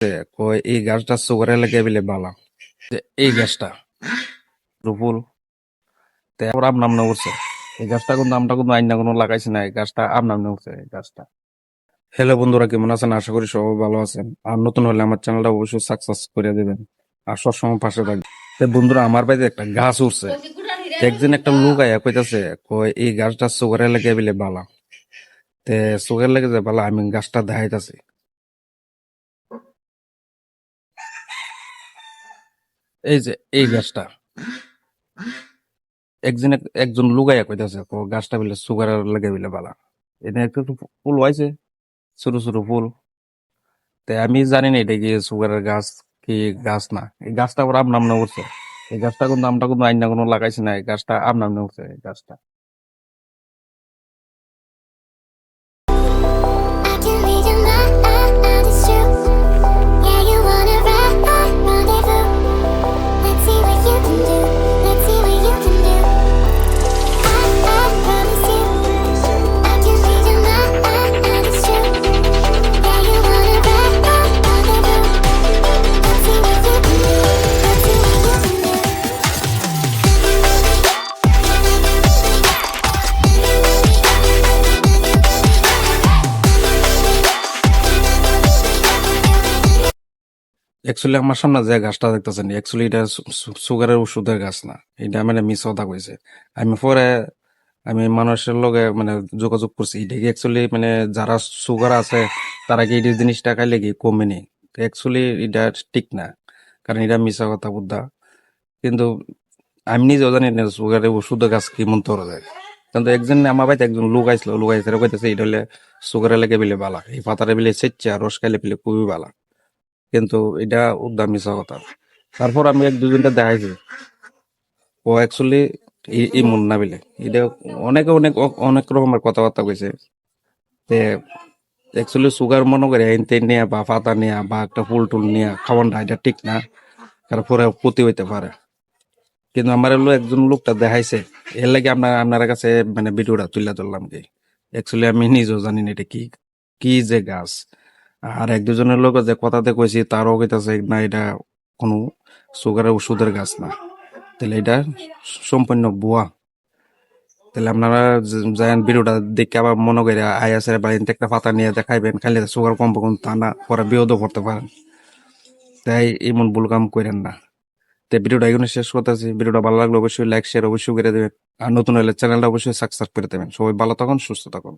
কয় এই গাছটা সুগারে লেগে বিলে বালা এই গাছটা রুপুল তারপর আম নাম উঠছে এই গাছটা কিন্তু আমটা কিন্তু আইনা কোনো লাগাইছে না এই গাছটা আম নাম উঠছে এই গাছটা। হ্যালো বন্ধুরা, কেমন আছেন? আশা করি সবাই ভালো আছেন। আর নতুন হলে আমার চ্যানেলটা অবশ্যই সাকসেস করে দেবেন আর সবসময় পাশে থাকবেন। তো বন্ধুরা, আমার বাড়িতে একটা গাছ উঠছে। একদিন একটা লোক আয়া কইতাছে কয় এই গাছটা সুগারে লেগে বিলে বালা তে সুগার লেগে যায় বালা। আমি গাছটা দেখাইতাছি। এই যে এই গাছটা একদিন একজন লুগাইয়া কইতাছে গাছটা বিলে সুগার লেগে বিলে বালা। এটা একটু একটু ফুল হয়েছে, ছোট ছোট ফুল। তাই আমি জানি না এটা কি সুগারের গাছ কি গাছ না। এই গাছটা আবার আম নাম উঠছে। এই গাছটা কিন্তু আমটা কিন্তু আইনা কোনো লাগাইছে না, এই গাছটা আম নাম উঠছে এই গাছটা। I can read your mind, it's true. Yeah, you wanna ride, rendezvous. Let's see what you can do. Let's see what you can do. I promise you. I can read your mind, it's true. Yeah, you wanna ride, rendezvous. Let's see what you can do. Let's see what you can do. Actually আমার সামনে যে গাছটা দেখতেছেন, actually এটা সুগারের ওষুধের গাছ না। এটা মানে মিস কথা কইছে। আমি পরে আমি মানুষের লগে মানে যোগাযোগ করছি। এটা কি অ্যাকচুয়ালি মানে যারা সুগার আছে তারা কি এই জিনিসটা খাইলে কি কমে নি? অ্যাকচুয়ালি এটা ঠিক না, কারণ এটা মিশা কথা বুদ্ধা। কিন্তু আমি নিজেও জানি না সুগারের ওষুধের গাছ কি মন তোরা যায়। কিন্তু একজন আমার বাড়িতে একজন লোক আইছিল, লোক আইসে কইতেছে এটা হলে সুগারে লেগে বিলে বালা, এই পাতারে বিলে সেচ্চা রস খাইলে বিলে খুবই বালা। কিন্তু এটা উদ্দাম মিশা কথা। তারপর আমি এক দুজনটা দেখাইছি, ও অ্যাকচুয়ালি ইমন না বিলে এটা অনেকে অনেক অনেক রকমের কথাবার্তা কইছে। তে অ্যাকচুয়ালি সুগার মনে করে এনতে নিয়ে বা পাতা নিয়ে বা একটা ফুল টুল নিয়ে খাওয়ানটা এটা ঠিক না, তারপরে ক্ষতি হইতে পারে। কিন্তু আমার হলো একজন লোকটা দেখাইছে, এর লাগে আপনার কাছে মানে ভিডিওটা তুলে ধরলাম কি। অ্যাকচুয়ালি আমি নিজেও জানি না এটা কি কি যে গাছ। আর এক দুজনের লোক যে কথাতে কইছি তারও কইতাছে না এটা কোনো সুগারের ওষুধের গাছ না। তাহলে এটা সম্পূর্ণ ভুয়া। তাহলে আপনারা যান ভিডিওটা দেখে আবার মনে করে আইএসের বাড়িতে একটা পাতা নিয়ে দেখাইবেন, খাইলে সুগার কম পাবেন তা না, পরে বিরোধও করতে পারেন। তাই এমন ভুল কাম করেন না। তো ভিডিওটা এখানে শেষ করতেছি। ভিডিওটা ভালো লাগলে অবশ্যই লাইক শেয়ার অবশ্যই করে দেবেন। আর নতুন হলে চ্যানেলটা অবশ্যই সাবস্ক্রাইব করে দেবেন। সবাই ভালো থাকুন, সুস্থ থাকুন।